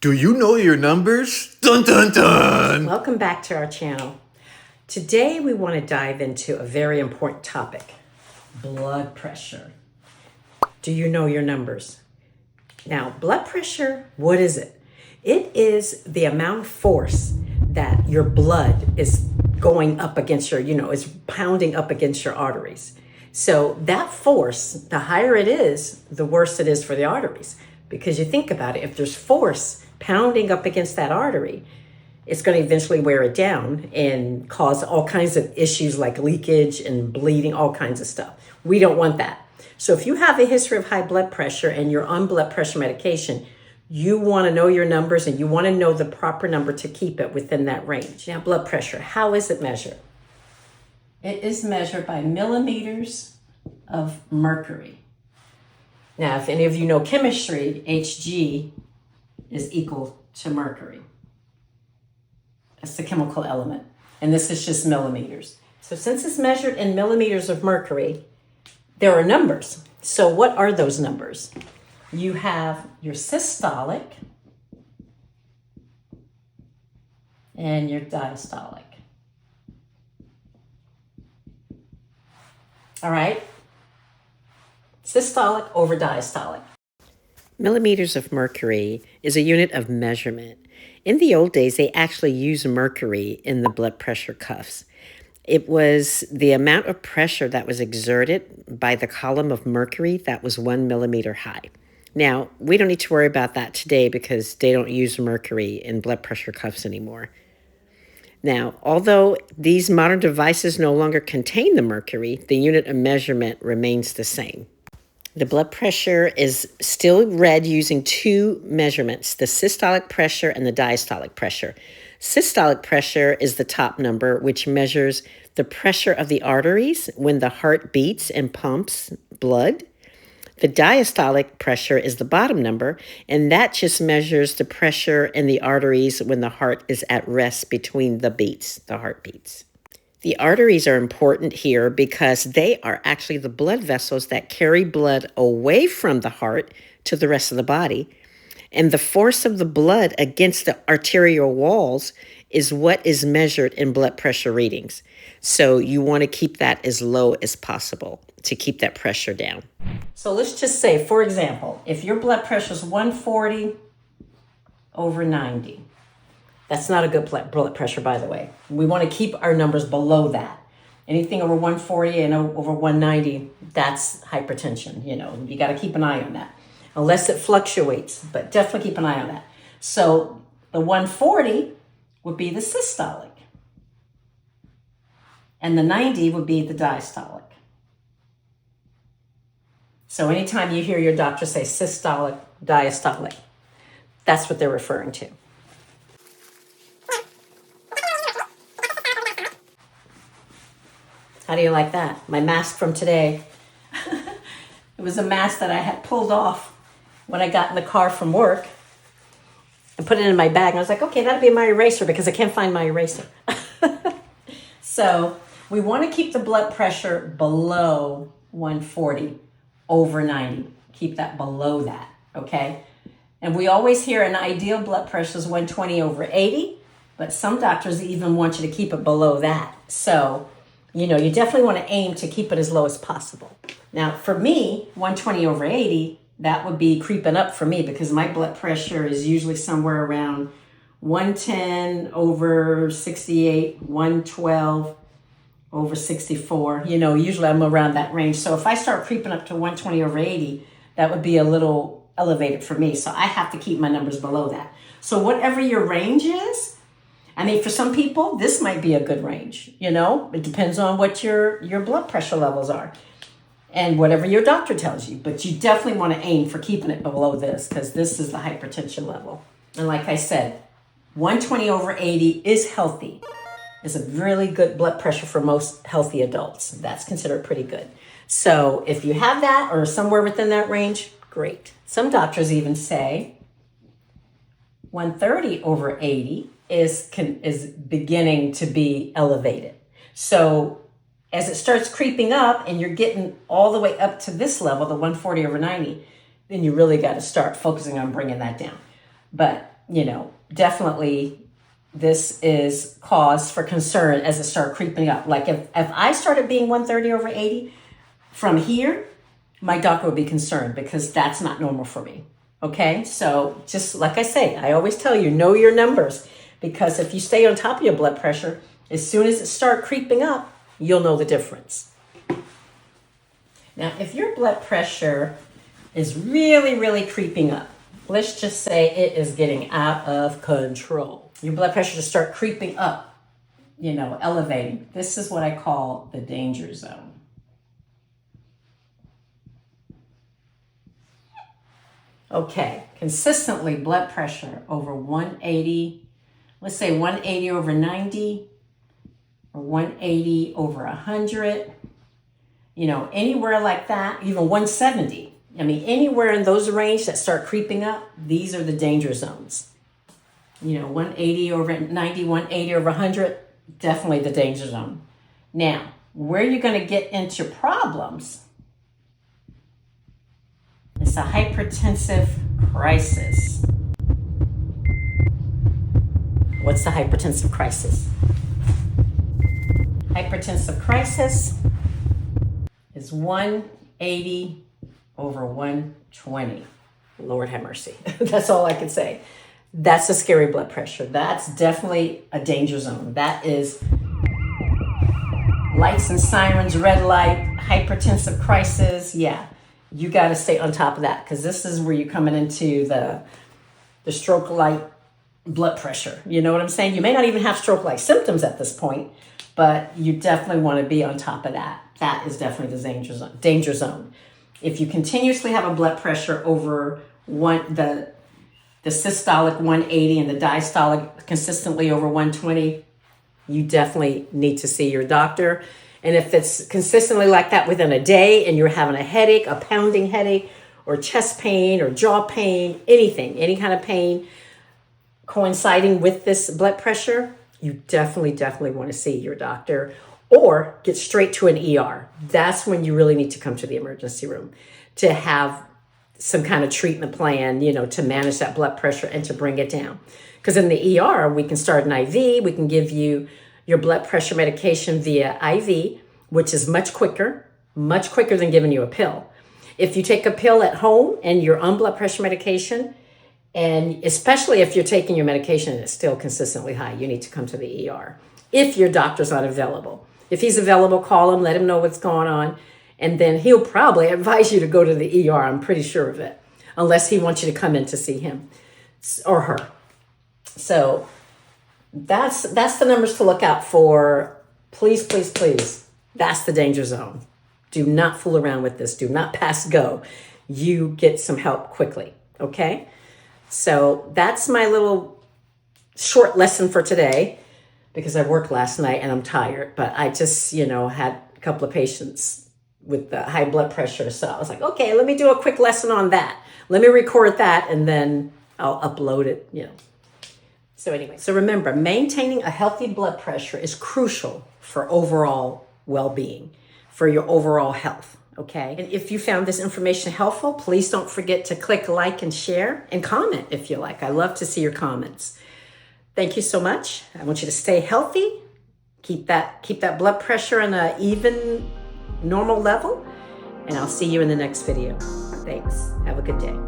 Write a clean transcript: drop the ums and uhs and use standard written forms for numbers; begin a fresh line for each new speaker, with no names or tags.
Do you know your numbers? Dun dun dun!
Welcome back to our channel. Today we want to dive into a very important topic, blood pressure. Do you know your numbers? Now, blood pressure, what is it? It is the amount of force that your blood is going up against is pounding up against your arteries. So that force, the higher it is, the worse it is for the arteries. Because you think about it, if there's force pounding up against that artery, it's going to eventually wear it down and cause all kinds of issues like leakage and bleeding, all kinds of stuff. We don't want that. So if you have a history of high blood pressure and you're on blood pressure medication, you want to know your numbers and you want to know the proper number to keep it within that range. Now, blood pressure, how is it measured? It is measured by millimeters of mercury. Now, if any of you know chemistry, Hg is equal to mercury. That's the chemical element. And this is just millimeters. So since it's measured in millimeters of mercury, there are numbers. So what are those numbers? You have your systolic and your diastolic. All right? Systolic over diastolic. Millimeters of mercury is a unit of measurement. In the old days, they actually used mercury in the blood pressure cuffs. It was the amount of pressure that was exerted by the column of mercury that was 1 millimeter high. Now, we don't need to worry about that today because they don't use mercury in blood pressure cuffs anymore. Now, although these modern devices no longer contain the mercury, the unit of measurement remains the same. The blood pressure is still read using two measurements, the systolic pressure and the diastolic pressure. Systolic pressure is the top number, which measures the pressure of the arteries when the heart beats and pumps blood. The diastolic pressure is the bottom number, and that just measures the pressure in the arteries when the heart is at rest between the beats, the heartbeats. The arteries are important here because they are actually the blood vessels that carry blood away from the heart to the rest of the body. And the force of the blood against the arterial walls is what is measured in blood pressure readings. So you want to keep that as low as possible to keep that pressure down. So let's just say, for example, if your blood pressure is 140 over 90, that's not a good blood pressure, by the way. We want to keep our numbers below that. Anything over 140 and over 190, that's hypertension. You got to keep an eye on that. Unless it fluctuates, but definitely keep an eye on that. So the 140 would be the systolic. And the 90 would be the diastolic. So anytime you hear your doctor say systolic, diastolic, that's what they're referring to. How do you like that? My mask from today. It was a mask that I had pulled off when I got in the car from work and put it in my bag. And I was like, okay, that'll be my eraser because I can't find my eraser. So we want to keep the blood pressure below 140 over 90. Keep that below that, okay? And we always hear an ideal blood pressure is 120 over 80, but some doctors even want you to keep it below that. So, you definitely want to aim to keep it as low as possible. Now, for me, 120 over 80, that would be creeping up for me because my blood pressure is usually somewhere around 110 over 68, 112 over 64. Usually I'm around that range. So if I start creeping up to 120 over 80, that would be a little elevated for me. So I have to keep my numbers below that. So whatever your range is, for some people, this might be a good range. It depends on what your blood pressure levels are and whatever your doctor tells you. But you definitely want to aim for keeping it below this because this is the hypertension level. And like I said, 120 over 80 is healthy. It's a really good blood pressure for most healthy adults. That's considered pretty good. So if you have that or somewhere within that range, great. Some doctors even say 130 over 80 is beginning to be elevated. So as it starts creeping up and you're getting all the way up to this level, the 140 over 90, then you really got to start focusing on bringing that down. But definitely this is cause for concern as it started creeping up. Like if I started being 130/80 from here, my doctor would be concerned because that's not normal for me. Okay, so just like I say, I always tell you, know your numbers, because if you stay on top of your blood pressure, as soon as it starts creeping up, you'll know the difference. Now, if your blood pressure is really, really creeping up, let's just say it is getting out of control. Your blood pressure just start creeping up, elevating. This is what I call the danger zone. Okay, consistently blood pressure over 180, let's say 180/90 or 180/100, anywhere like that, even 170. Anywhere in those range that start creeping up, these are the danger zones. 180/90, 180/100, definitely the danger zone. Now, where you're going to get into problems, it's a hypertensive crisis. What's the hypertensive crisis? Hypertensive crisis is 180/120. Lord have mercy. That's all I can say. That's a scary blood pressure. That's definitely a danger zone. That is lights and sirens, red light, hypertensive crisis. Yeah. You got to stay on top of that, because this is where you're coming into the stroke-like blood pressure. You know what I'm saying? You may not even have stroke-like symptoms at this point, but you definitely want to be on top of that. That is definitely the danger zone. If you continuously have a blood pressure over the systolic 180 and the diastolic consistently over 120, you definitely need to see your doctor. And if it's consistently like that within a day and you're having a headache, a pounding headache, or chest pain or jaw pain, anything, any kind of pain coinciding with this blood pressure, you definitely want to see your doctor or get straight to an ER. That's when you really need to come to the emergency room to have some kind of treatment plan, to manage that blood pressure and to bring it down. Because in the ER, we can start an IV, we can give you your blood pressure medication via IV, which is much quicker than giving you a pill. If you take a pill at home and you're on blood pressure medication, and especially if you're taking your medication and it's still consistently high, you need to come to the ER. If your doctor's not available. If he's available, call him, let him know what's going on, and then he'll probably advise you to go to the ER, I'm pretty sure of it, unless he wants you to come in to see him or her. So that's the numbers to look out for. Please. That's the danger zone. Do not fool around with this. Do not pass go. You get some help quickly. Okay? So that's my little short lesson for today, because I worked last night and I'm tired, but I just, had a couple of patients with the high blood pressure. So I was like, okay, let me do a quick lesson on that. Let me record that and then I'll upload it, So anyway, so remember, maintaining a healthy blood pressure is crucial for overall well-being, for your overall health, okay? And if you found this information helpful, please don't forget to click like and share and comment if you like. I love to see your comments. Thank you so much. I want you to stay healthy, keep that blood pressure on an even normal level, and I'll see you in the next video. Thanks. Have a good day.